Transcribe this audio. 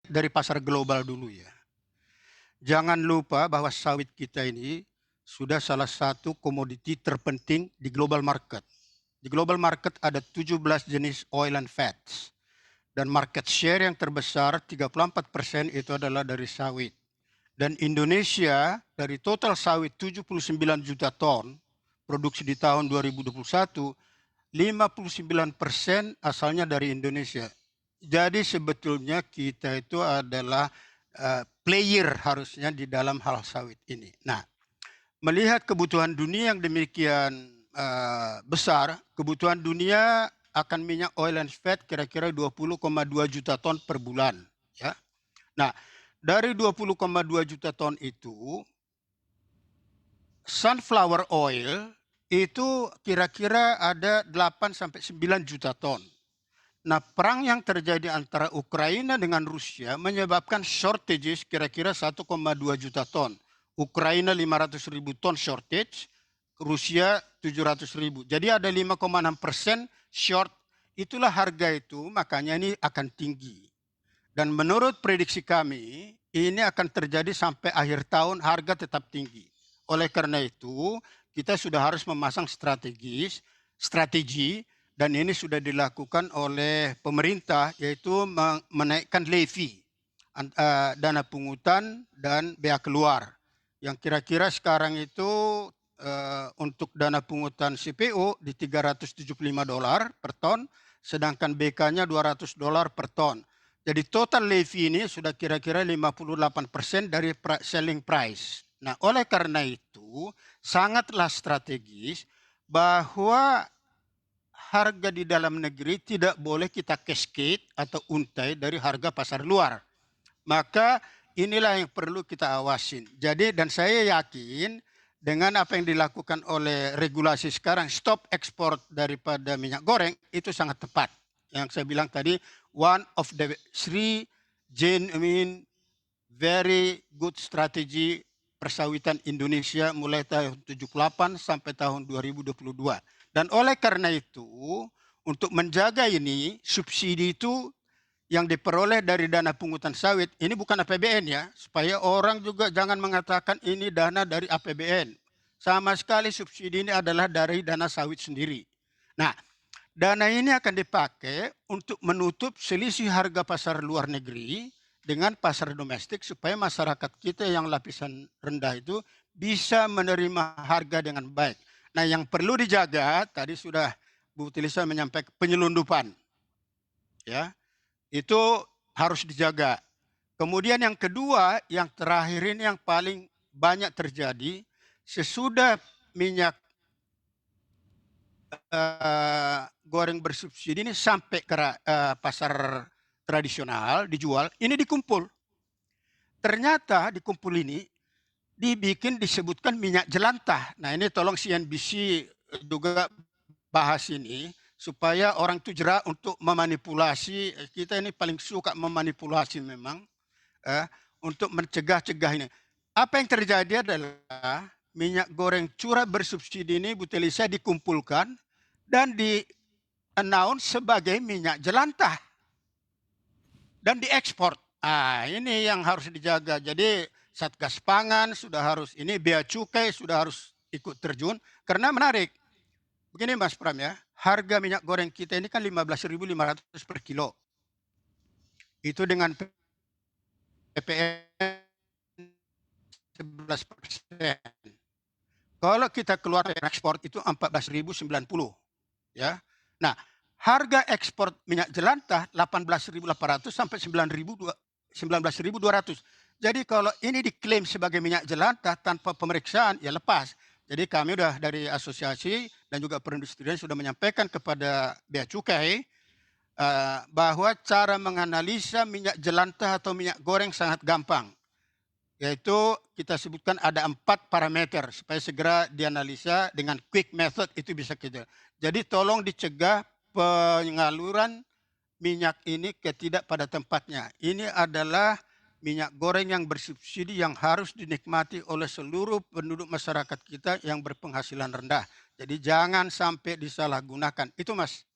dari pasar global dulu ya. Jangan lupa bahwa sawit kita ini sudah salah satu komoditi terpenting di global market. Di global market ada 17 jenis oil and fats. Dan market share yang terbesar 34% itu adalah dari sawit. Dan Indonesia dari total sawit 79 juta ton produksi di tahun 2021, 59% asalnya dari Indonesia. Jadi sebetulnya kita itu adalah player harusnya di dalam hal sawit ini. Nah, melihat kebutuhan dunia yang demikian besar, kebutuhan dunia akan minyak oil and fat kira-kira 20,2 juta ton per bulan. Ya. Nah, dari 20,2 juta ton itu, sunflower oil itu kira-kira ada 8 sampai 9 juta ton. Nah, perang yang terjadi antara Ukraina dengan Rusia menyebabkan shortages kira-kira 1,2 juta ton. Ukraina 500.000 ton shortage, Rusia 700.000. Jadi ada 5,6% short. Itulah harga itu, makanya ini akan tinggi. Dan menurut prediksi kami, ini akan terjadi sampai akhir tahun, harga tetap tinggi. Oleh karena itu, kita sudah harus memasang strategi, dan ini sudah dilakukan oleh pemerintah, yaitu menaikkan levy, dana pungutan dan bea keluar. Yang kira-kira sekarang itu untuk dana pungutan CPO di $375 per ton, sedangkan BK-nya $200 per ton. Jadi total levy ini sudah kira-kira 58% dari selling price. Nah, oleh karena itu sangatlah strategis bahwa harga di dalam negeri tidak boleh kita cascade atau untai dari harga pasar luar. Maka inilah yang perlu kita awasin. Jadi dan saya yakin dengan apa yang dilakukan oleh regulasi sekarang, stop ekspor daripada minyak goreng, itu sangat tepat. Yang saya bilang tadi, one of the three genuine, very good strategy persawitan Indonesia mulai tahun 78 sampai tahun 2022. Dan oleh karena itu, untuk menjaga ini, subsidi itu yang diperoleh dari dana pungutan sawit, ini bukan APBN ya, supaya orang juga jangan mengatakan ini dana dari APBN. Sama sekali subsidi ini adalah dari dana sawit sendiri. Nah, dana ini akan dipakai untuk menutup selisih harga pasar luar negeri dengan pasar domestik supaya masyarakat kita yang lapisan rendah itu bisa menerima harga dengan baik. Nah, yang perlu dijaga, tadi sudah Bu Tilisa menyampaikan penyelundupan. Ya, itu harus dijaga. Kemudian yang kedua, yang terakhir ini yang paling banyak terjadi, sesudah minyak goreng bersubsidi ini sampai ke pasar tradisional dijual, ini dikumpul. Ternyata dikumpul ini disebutkan minyak jelantah. Nah, ini tolong CNBC juga bahas ini supaya orang itu jerak untuk memanipulasi. Kita ini paling suka memanipulasi memang untuk mencegah-cegah ini. Apa yang terjadi adalah minyak goreng curah bersubsidi ini, Bu Telisa, dikumpulkan dan di-announce sebagai minyak jelantah dan diekspor. Ini yang harus dijaga. Jadi Satgas Pangan sudah harus, ini bea cukai sudah harus ikut terjun, karena menarik. Begini Mas Pram ya, harga minyak goreng kita ini kan 15.500 per kilo. Itu dengan PPN 11%. Kalau kita keluar ekspor itu 14.090, ya. Nah, harga ekspor minyak jelantah 18.800 sampai 19.200. Jadi kalau ini diklaim sebagai minyak jelantah tanpa pemeriksaan, ya lepas. Jadi kami sudah dari asosiasi dan juga perindustrian sudah menyampaikan kepada bea cukai bahwa cara menganalisa minyak jelantah atau minyak goreng sangat gampang. Yaitu kita sebutkan ada 4 parameter supaya segera dianalisa dengan quick method, itu bisa kita. Jadi tolong dicegah penyaluran minyak ini tidak pada tempatnya. Ini adalah minyak goreng yang bersubsidi yang harus dinikmati oleh seluruh penduduk masyarakat kita yang berpenghasilan rendah. Jadi jangan sampai disalahgunakan. Itu Mas.